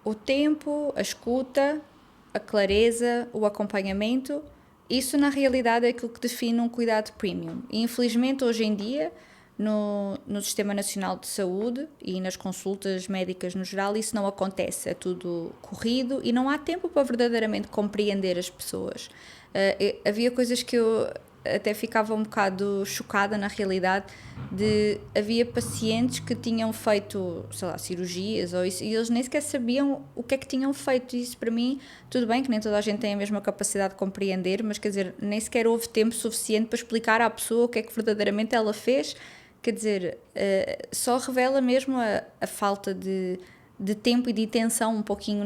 o tempo, a escuta, a clareza, o acompanhamento, isso na realidade é aquilo que define um cuidado premium. E infelizmente hoje em dia, no Sistema Nacional de Saúde e nas consultas médicas no geral, isso não acontece. É tudo corrido e não há tempo para verdadeiramente compreender as pessoas. Havia coisas que eu até ficava um bocado chocada na realidade havia pacientes que tinham feito, sei lá, cirurgias ou isso, e eles nem sequer sabiam o que é que tinham feito. Isso para mim, tudo bem que nem toda a gente tem a mesma capacidade de compreender, mas quer dizer, nem sequer houve tempo suficiente para explicar à pessoa o que é que verdadeiramente ela fez. Quer dizer, só revela mesmo a falta de tempo e de atenção um pouquinho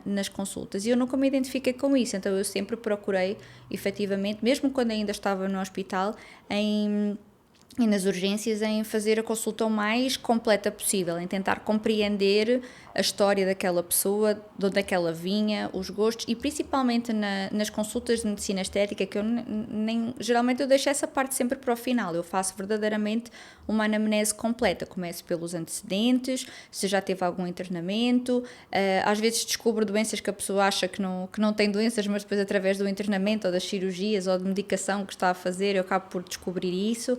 nas consultas. E eu nunca me identifiquei com isso, então eu sempre procurei, efetivamente, mesmo quando ainda estava no hospital, e nas urgências, em fazer a consulta o mais completa possível, em tentar compreender a história daquela pessoa, de onde é que ela vinha, os gostos, e principalmente nas consultas de medicina estética, que eu geralmente eu deixo essa parte sempre para o final. Eu faço verdadeiramente uma anamnese completa. Começo pelos antecedentes, se já teve algum internamento, às vezes descubro doenças que a pessoa acha que não tem doenças, mas depois através do internamento ou das cirurgias ou de medicação que está a fazer, eu acabo por descobrir isso.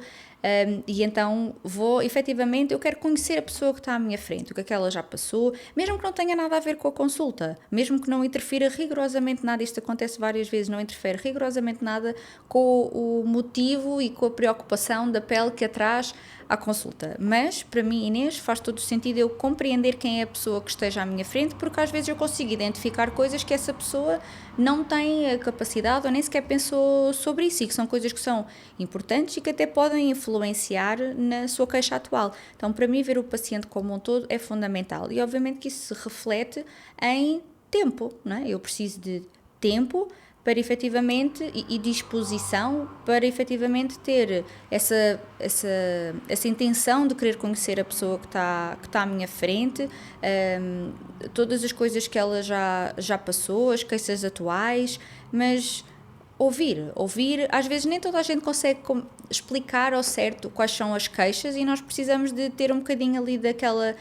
E então efetivamente, eu quero conhecer a pessoa que está à minha frente, o que é que ela já passou, mesmo que não tenha nada a ver com a consulta, mesmo que não interfira rigorosamente nada, isto acontece várias vezes, não interfere rigorosamente nada com o motivo e com a preocupação da pele que atrás à consulta. Mas, para mim, Inês, faz todo o sentido eu compreender quem é a pessoa que esteja à minha frente, porque às vezes eu consigo identificar coisas que essa pessoa não tem a capacidade ou nem sequer pensou sobre isso, e que são coisas que são importantes e que até podem influenciar na sua queixa atual. Então, para mim, ver o paciente como um todo é fundamental. E, obviamente, que isso se reflete em tempo, não é? Eu preciso de tempo para efetivamente, e disposição para efetivamente ter essa intenção de querer conhecer a pessoa que está à minha frente, todas as coisas que ela já passou, as queixas atuais, mas ouvir, às vezes nem toda a gente consegue explicar ao certo quais são as queixas e nós precisamos de ter um bocadinho ali daquela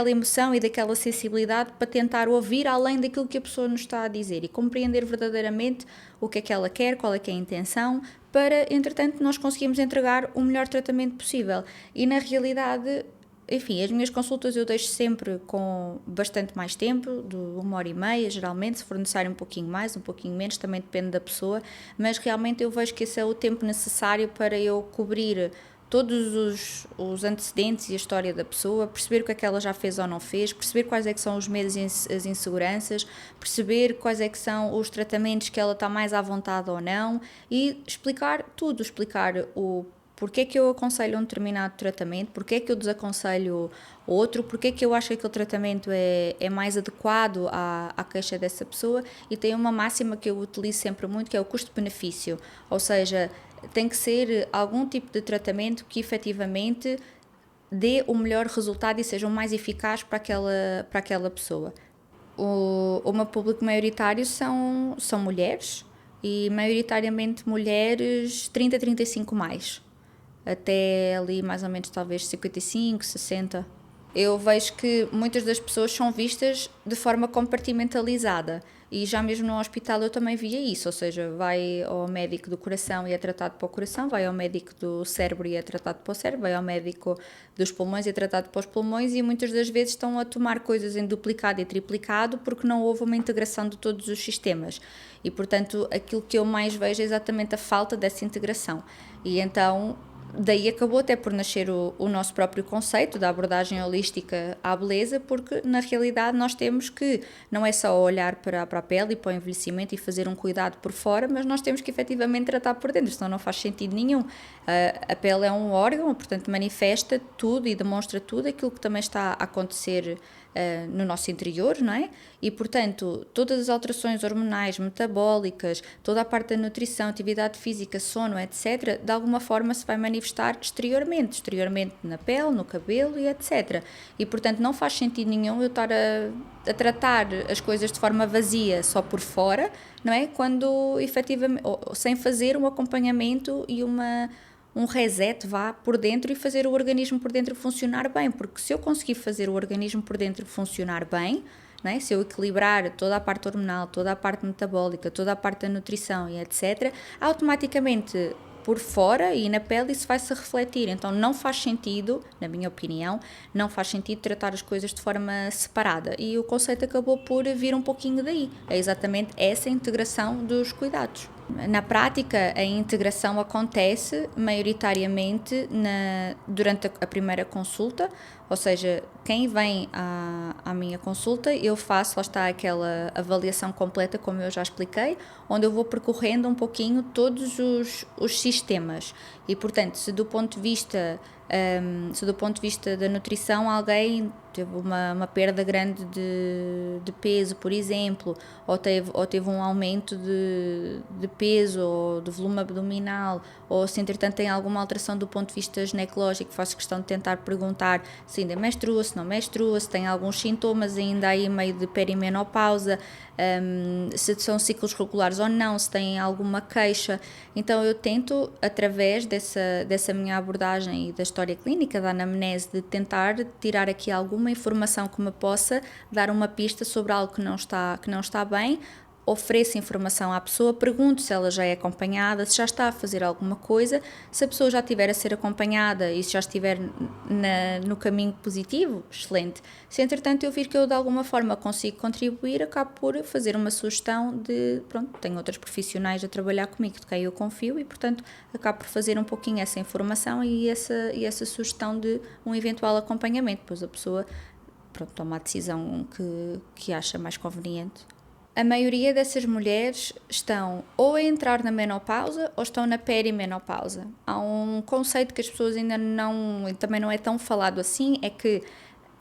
emoção e daquela sensibilidade para tentar ouvir além daquilo que a pessoa nos está a dizer e compreender verdadeiramente o que é que ela quer, qual é que é a intenção, para, entretanto, nós conseguirmos entregar o melhor tratamento possível. E na realidade, enfim, as minhas consultas eu deixo sempre com bastante mais tempo, de 1 hora e meia, geralmente, se for necessário um pouquinho mais, um pouquinho menos, também depende da pessoa, mas realmente eu vejo que esse é o tempo necessário para eu cobrir todos os antecedentes e a história da pessoa, perceber o que é que ela já fez ou não fez, perceber quais é que são os medos e as inseguranças, perceber quais é que são os tratamentos que ela está mais à vontade ou não e explicar tudo, explicar o porque é que eu aconselho um determinado tratamento, porque é que eu desaconselho outro, porque é que eu acho que aquele tratamento é mais adequado à queixa dessa pessoa, e tem uma máxima que eu utilizo sempre muito, que é o custo-benefício, ou seja, tem que ser algum tipo de tratamento que efetivamente dê o melhor resultado e seja o mais eficaz para aquela pessoa. O meu público maioritário são mulheres, e maioritariamente mulheres 30 a 35 mais, até ali mais ou menos talvez 55, 60. Eu vejo que muitas das pessoas são vistas de forma compartimentalizada, e já mesmo no hospital eu também via isso, ou seja, vai ao médico do coração e é tratado para o coração, vai ao médico do cérebro e é tratado para o cérebro, vai ao médico dos pulmões e é tratado para os pulmões, e muitas das vezes estão a tomar coisas em duplicado e triplicado porque não houve uma integração de todos os sistemas, e portanto aquilo que eu mais vejo é exatamente a falta dessa integração. E então daí acabou até por nascer o nosso próprio conceito da abordagem holística à beleza, porque na realidade nós temos que não é só olhar para a pele e para o envelhecimento e fazer um cuidado por fora, mas nós temos que efetivamente tratar por dentro, senão não faz sentido nenhum. A pele é um órgão, portanto manifesta tudo e demonstra tudo aquilo que também está a acontecer no nosso interior, não é? E portanto todas as alterações hormonais, metabólicas, toda a parte da nutrição, atividade física, sono, etc., de alguma forma se vai manifestar exteriormente na pele, no cabelo e etc. E portanto não faz sentido nenhum eu estar a tratar as coisas de forma vazia, só por fora, não é? Quando efetivamente, ou sem fazer um acompanhamento e um reset vá por dentro e fazer o organismo por dentro funcionar bem, porque se eu conseguir fazer o organismo por dentro funcionar bem, não é? Se eu equilibrar toda a parte hormonal, toda a parte metabólica, toda a parte da nutrição e etc., automaticamente por fora e na pele isso vai se refletir. Então não faz sentido, na minha opinião, não faz sentido tratar as coisas de forma separada. E o conceito acabou por vir um pouquinho daí. É exatamente essa integração dos cuidados. Na prática, a integração acontece maioritariamente durante a primeira consulta, ou seja, quem vem à minha consulta, eu faço, lá está, aquela avaliação completa, como eu já expliquei, onde eu vou percorrendo um pouquinho todos os sistemas. E, portanto, se do ponto de vista da nutrição alguém teve uma perda grande de peso, por exemplo, ou teve um aumento de peso ou de volume abdominal, ou se entretanto tem alguma alteração do ponto de vista ginecológico, faço questão de tentar perguntar se ainda menstrua, se não menstrua, se tem alguns sintomas ainda aí meio de perimenopausa, se são ciclos regulares ou não, se têm alguma queixa. Então eu tento, através dessa minha abordagem e da história clínica, da anamnese, de tentar tirar aqui alguma informação que me possa dar uma pista sobre algo que não está bem, ofereço informação à pessoa, pergunto se ela já é acompanhada, se já está a fazer alguma coisa, se a pessoa já estiver a ser acompanhada e se já estiver no caminho positivo, excelente. Se entretanto eu vir que eu de alguma forma consigo contribuir, acabo por fazer uma sugestão de, pronto, tenho outros profissionais a trabalhar comigo de quem eu confio e portanto acabo por fazer um pouquinho essa informação e essa sugestão de um eventual acompanhamento, pois a pessoa, pronto, toma a decisão que acha mais conveniente. A maioria dessas mulheres estão ou a entrar na menopausa ou estão na perimenopausa. Há um conceito que as pessoas ainda também não é tão falado assim, é que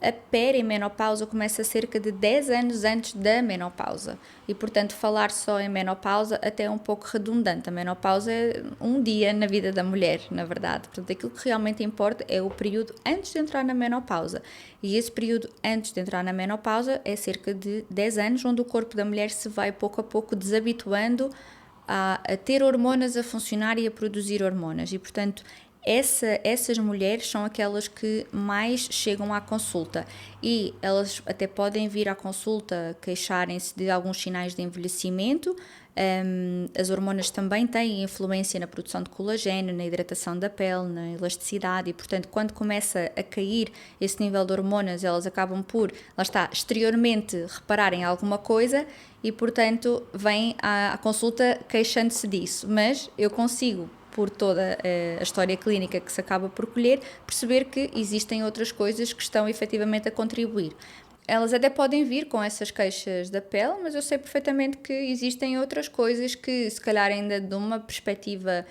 a perimenopausa começa cerca de 10 anos antes da menopausa e, portanto, falar só em menopausa até é um pouco redundante. A menopausa é um dia na vida da mulher, na verdade. Portanto, aquilo que realmente importa é o período antes de entrar na menopausa. E esse período antes de entrar na menopausa é cerca de 10 anos, onde o corpo da mulher se vai pouco a pouco desabituando a ter hormonas a funcionar e a produzir hormonas. E, portanto, essas mulheres são aquelas que mais chegam à consulta e elas até podem vir à consulta queixarem-se de alguns sinais de envelhecimento. As hormonas também têm influência na produção de colagênio, na hidratação da pele, na elasticidade e, portanto, quando começa a cair esse nível de hormonas, elas acabam por, lá está, exteriormente repararem alguma coisa e, portanto, vêm à consulta queixando-se disso. Mas eu consigo, por toda a história clínica que se acaba por colher, perceber que existem outras coisas que estão efetivamente a contribuir. Elas até podem vir com essas queixas da pele, mas eu sei perfeitamente que existem outras coisas que, se calhar, ainda de uma perspectiva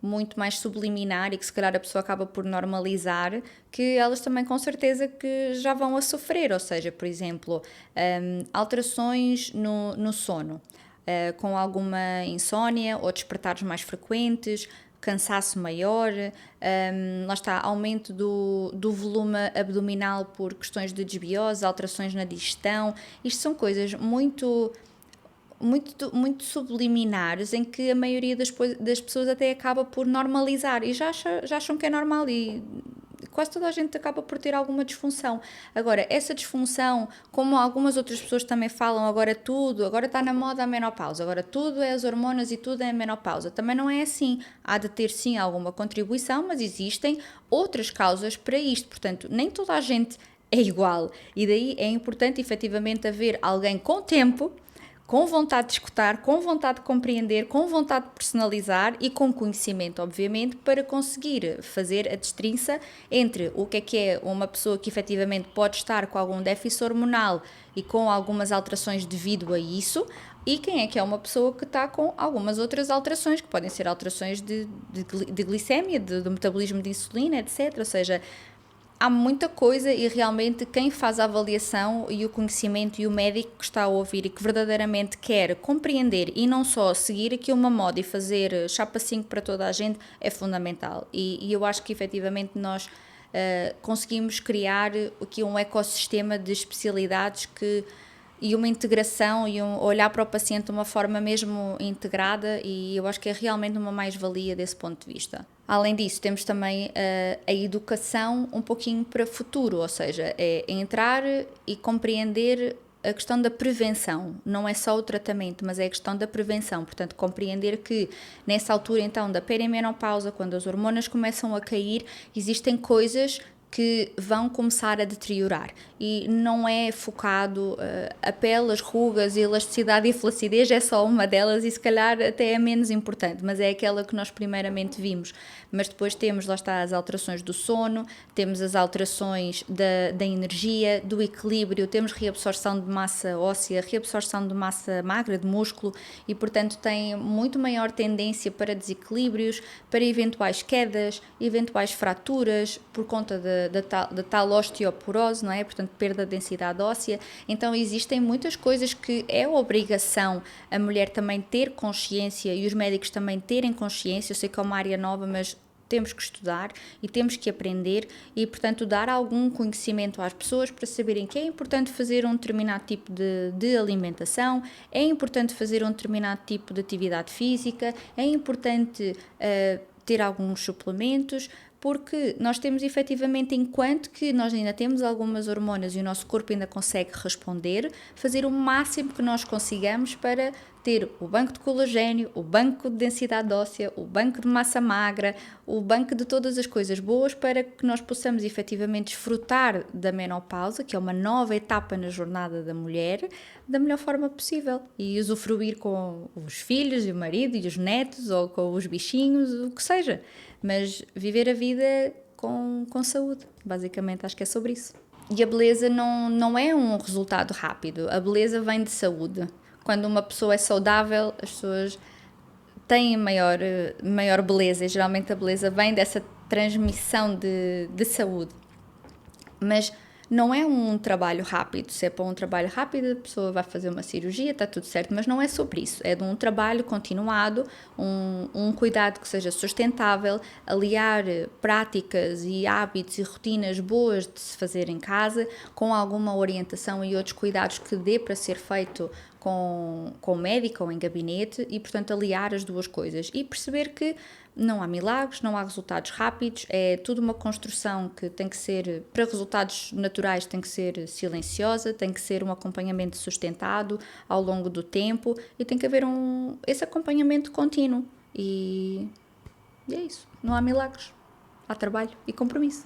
muito mais subliminar e que se calhar a pessoa acaba por normalizar, que elas também com certeza que já vão a sofrer, ou seja, por exemplo, alterações no sono, com alguma insónia ou despertares mais frequentes, cansaço maior, lá está, aumento do volume abdominal por questões de desbiose, alterações na digestão. Isto são coisas muito subliminares em que a maioria das pessoas até acaba por normalizar e já acham que é normal e quase toda a gente acaba por ter alguma disfunção. Agora, essa disfunção, como algumas outras pessoas também falam, agora está na moda a menopausa, agora tudo é as hormonas e tudo é a menopausa. Também não é assim. Há de ter sim alguma contribuição, mas existem outras causas para isto. Portanto, nem toda a gente é igual. E daí é importante efetivamente haver alguém com tempo, com vontade de escutar, com vontade de compreender, com vontade de personalizar e com conhecimento, obviamente, para conseguir fazer a destrinça entre o que é uma pessoa que efetivamente pode estar com algum déficit hormonal e com algumas alterações devido a isso, e quem é que é uma pessoa que está com algumas outras alterações, que podem ser alterações de glicémia, do metabolismo de insulina, etc. Ou seja, há muita coisa e realmente quem faz a avaliação e o conhecimento e o médico que está a ouvir e que verdadeiramente quer compreender e não só seguir aqui uma moda e fazer chapa 5 para toda a gente é fundamental. E eu acho que efetivamente nós conseguimos criar aqui um ecossistema de especialidades e uma integração e olhar para o paciente de uma forma mesmo integrada, e eu acho que é realmente uma mais-valia desse ponto de vista. Além disso, temos também a educação um pouquinho para o futuro, ou seja, é entrar e compreender a questão da prevenção, não é só o tratamento, mas é a questão da prevenção. Portanto, compreender que nessa altura então da perimenopausa, quando as hormonas começam a cair, existem coisas que vão começar a deteriorar e não é focado a pele, as rugas, a elasticidade e a flacidez é só uma delas e se calhar até é menos importante, mas é aquela que nós primeiramente vimos. Mas depois temos, lá está, as alterações do sono, temos as alterações da energia, do equilíbrio, temos reabsorção de massa óssea, reabsorção de massa magra, de músculo e portanto tem muito maior tendência para desequilíbrios, para eventuais quedas, eventuais fraturas por conta da tal osteoporose, não é? Portanto, perda de densidade óssea. Então, existem muitas coisas que é obrigação a mulher também ter consciência e os médicos também terem consciência. Eu sei que é uma área nova, mas temos que estudar e temos que aprender e, portanto, dar algum conhecimento às pessoas para saberem que é importante fazer um determinado tipo de alimentação, é importante fazer um determinado tipo de atividade física, é importante ter alguns suplementos, porque nós temos efetivamente, enquanto que nós ainda temos algumas hormonas e o nosso corpo ainda consegue responder, fazer o máximo que nós consigamos para ter o banco de colagênio, o banco de densidade óssea, o banco de massa magra, o banco de todas as coisas boas para que nós possamos efetivamente desfrutar da menopausa, que é uma nova etapa na jornada da mulher, da melhor forma possível e usufruir com os filhos e o marido e os netos ou com os bichinhos, o que seja, mas viver a vida com saúde, basicamente acho que é sobre isso. E a beleza não é um resultado rápido, a beleza vem de saúde. Quando uma pessoa é saudável, as pessoas têm maior beleza e geralmente a beleza vem dessa transmissão de saúde. Mas não é um trabalho rápido. Se é para um trabalho rápido, a pessoa vai fazer uma cirurgia, está tudo certo, mas não é sobre isso. É de um trabalho continuado, um cuidado que seja sustentável, aliar práticas e hábitos e rotinas boas de se fazer em casa, com alguma orientação e outros cuidados que dê para ser feito com o médico ou em gabinete e, portanto, aliar as duas coisas e perceber que não há milagres, não há resultados rápidos, é tudo uma construção que tem que ser, para resultados naturais, tem que ser silenciosa, tem que ser um acompanhamento sustentado ao longo do tempo e tem que haver esse acompanhamento contínuo e é isso, não há milagres, há trabalho e compromisso.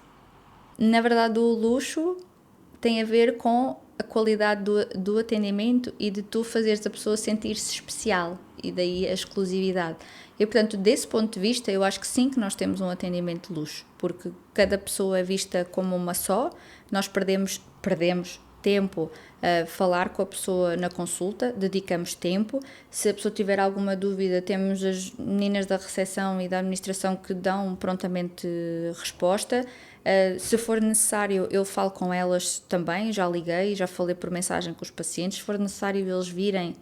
Na verdade, o luxo tem a ver com a qualidade do atendimento e de tu fazeres a pessoa sentir-se especial e daí a exclusividade. E, portanto, desse ponto de vista, eu acho que sim que nós temos um atendimento de luxo, porque cada pessoa é vista como uma só, nós perdemos tempo a falar com a pessoa na consulta, dedicamos tempo. Se a pessoa tiver alguma dúvida, temos as meninas da recepção e da administração que dão prontamente resposta. Se for necessário, eu falo com elas também, já liguei, já falei por mensagem com os pacientes. Se for necessário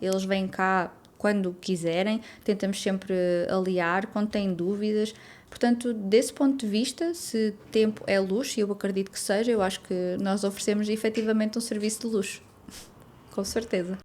eles vêm cá quando quiserem, tentamos sempre aliar quando têm dúvidas. Portanto, desse ponto de vista, se tempo é luxo, e eu acredito que seja, eu acho que nós oferecemos efetivamente um serviço de luxo, com certeza.